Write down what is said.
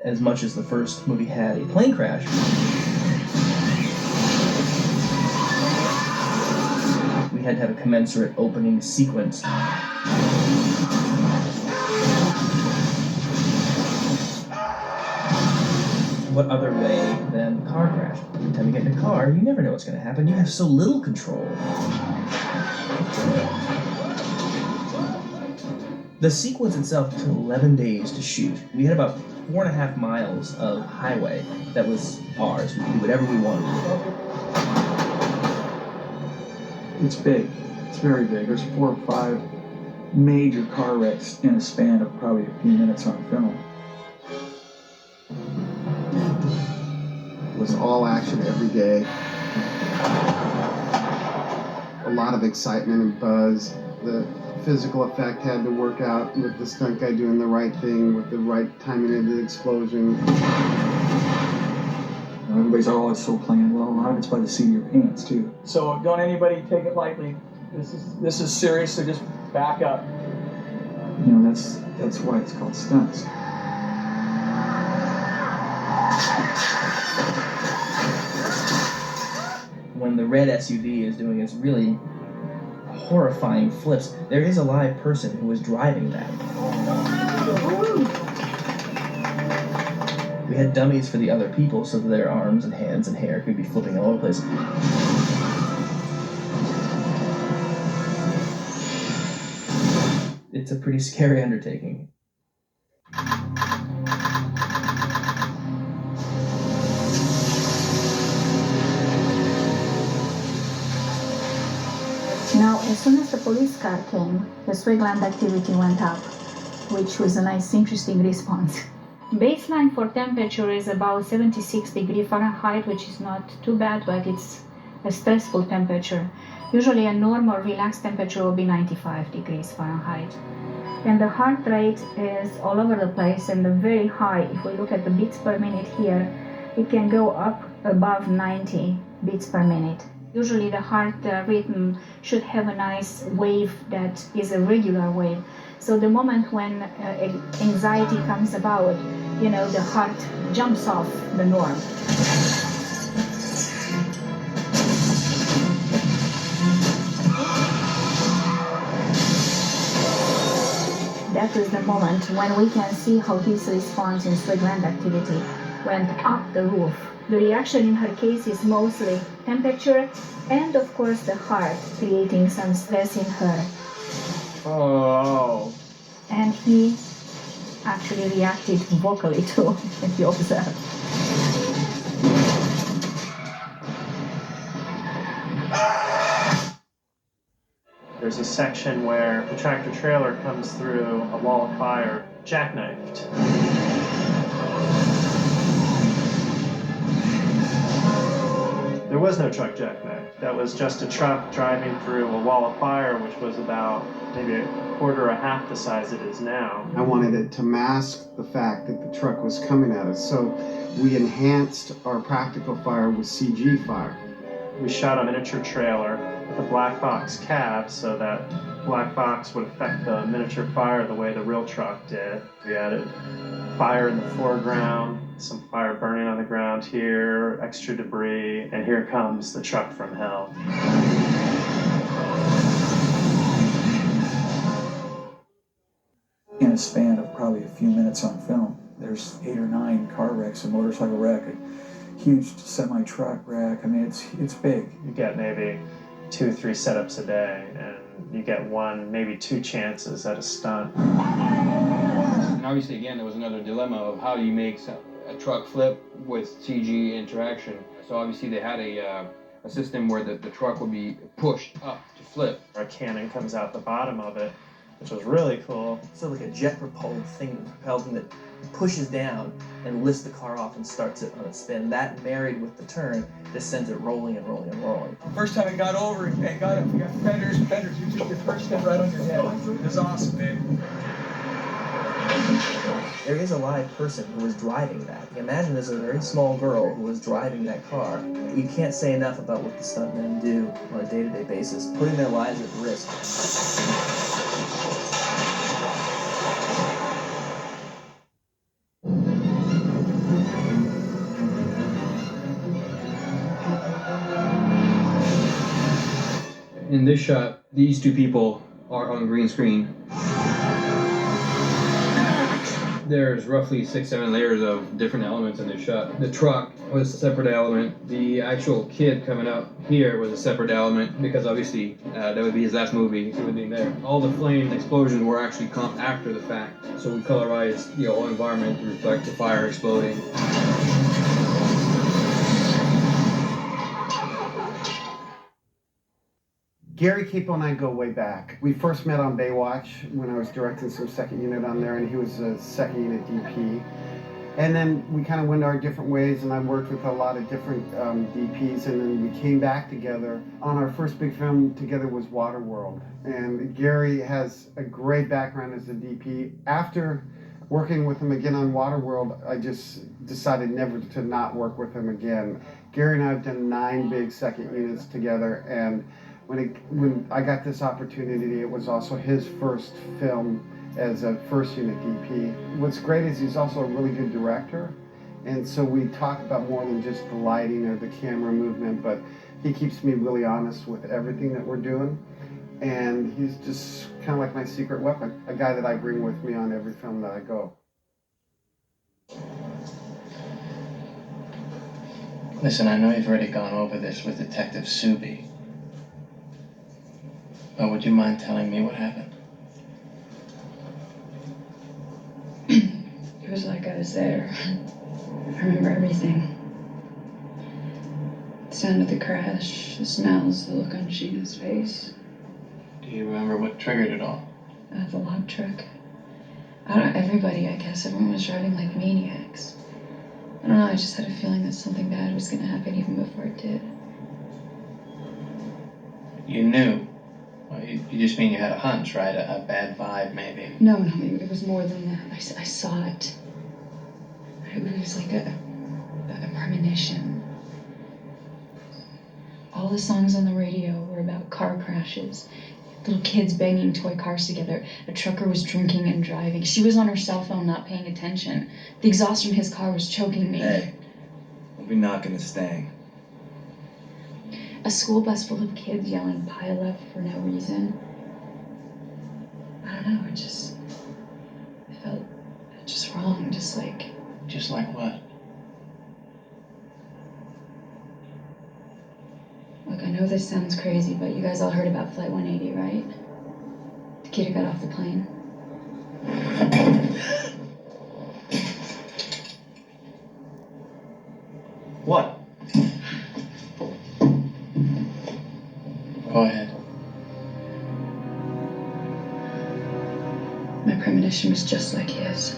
as much as the first movie had a plane crash, we had to have a commensurate opening sequence. What other way than car crash? Every time you get in a car, you never know what's going to happen. You have so little control. The sequence itself took 11 days to shoot. We had about 4.5 miles of highway that was ours. We could do whatever we wanted. It's big. It's very big. There's 4 or 5 major car wrecks in a span of probably a few minutes on film. It was all action every day. A lot of excitement and buzz. The physical effect had to work out with the stunt guy doing the right thing, with the right timing of the explosion. Everybody's always so planned well. A lot of it's by the seat of your pants, too. So don't anybody take it lightly. This is serious, so just back up. You know, that's why it's called stunts. When the red SUV is doing its really horrifying flips, there is a live person who is driving that. We had dummies for the other people so that their arms and hands and hair could be flipping all over the place. It's a pretty scary undertaking. Now, as soon as the police car came, the swag gland activity went up, which was a nice, interesting response. Baseline for temperature is about 76 degrees Fahrenheit, which is not too bad, but it's a stressful temperature. Usually a normal relaxed temperature will be 95 degrees Fahrenheit. And the heart rate is all over the place and very high. If we look at the beats per minute here, it can go up above 90 beats per minute. Usually the heart rhythm should have a nice wave that is a regular wave. So the moment when anxiety comes about, you know, the heart jumps off the norm. That is the moment when we can see how this response in swag gland activity went up the roof. The reaction in her case is mostly temperature and of course the heart creating some stress in her. Oh. And he actually reacted vocally too, if you observe. There's a section where the tractor trailer comes through a wall of fire, jackknifed. There was no truck jackknife. That was just a truck driving through a wall of fire, which was about maybe a quarter or half the size it is now. I wanted it to mask the fact that the truck was coming at us, so we enhanced our practical fire with CG fire. We shot a miniature trailer with a black box cab so that black box would affect the miniature fire the way the real truck did. We added fire in the foreground, some fire burning on the ground here, extra debris, and here comes the truck from hell. In a span of probably a few minutes on film, there's 8 or 9 car wrecks, a motorcycle wreck, a huge semi-truck wreck. I mean, it's big. You get maybe 2 or 3 setups a day, and you get 1, maybe 2 chances at a stunt. And obviously, again, there was another dilemma of how do you make a truck flip with CG interaction. So obviously they had a system where the truck would be pushed up to flip. A cannon comes out the bottom of it, which was really cool. So like a jet-propelled thing that pushes down and lifts the car off and starts it on a spin. That married with the turn just sends it rolling and rolling and rolling. First time it got over and got it, we got fenders, you took your first step right on your head. It was awesome, babe. There is a live person who was driving that. Imagine there's a very small girl who was driving that car. You can't say enough about what the stuntmen do on a day-to-day basis, putting their lives at risk. In this shot, these two people are on green screen. There's roughly 6-7 layers of different elements in this shot. The truck was a separate element. The actual kid coming up here was a separate element because obviously that would be his last movie. It would be there. All the flame explosions were actually come after the fact. So we colorized the whole environment to reflect the fire exploding. Gary Capo and I go way back. We first met on Baywatch when I was directing some second unit on there, and he was a second unit DP. And then we kind of went our different ways, and I worked with a lot of different DPs, and then we came back together. On our first big film together was Waterworld, and Gary has a great background as a DP. After working with him again on Waterworld, I just decided never to not work with him again. Gary and I have done 9 big second units together, and when I got this opportunity, it was also his first film as a first unit DP. What's great is he's also a really good director, and so we talk about more than just the lighting or the camera movement, but he keeps me really honest with everything that we're doing, and he's just kind of like my secret weapon, a guy that I bring with me on every film that I go. Listen, I know you've already gone over this with Detective Subi, but would you mind telling me what happened? It was like I was there. I remember everything. The sound of the crash, the smells, the look on Sheena's face. Do you remember what triggered it all? The log truck. I don't know, everybody, I guess, everyone was driving like maniacs. I don't know, I just had a feeling that something bad was gonna happen even before it did. You knew? Well, you just mean you had a hunch, right? A bad vibe, maybe? No, it was more than that. I saw it. It was like a premonition. All the songs on the radio were about car crashes. Little kids banging toy cars together. A trucker was drinking and driving. She was on her cell phone not paying attention. The exhaust from his car was choking me. Hey, we'll be knocking the stang. A school bus full of kids yelling "pile up" for no reason. I don't know, it felt just wrong, just like... Just like what? Look, I know this sounds crazy, but you guys all heard about Flight 180, right? The kid who got off the plane. What? Go ahead. My premonition was just like his.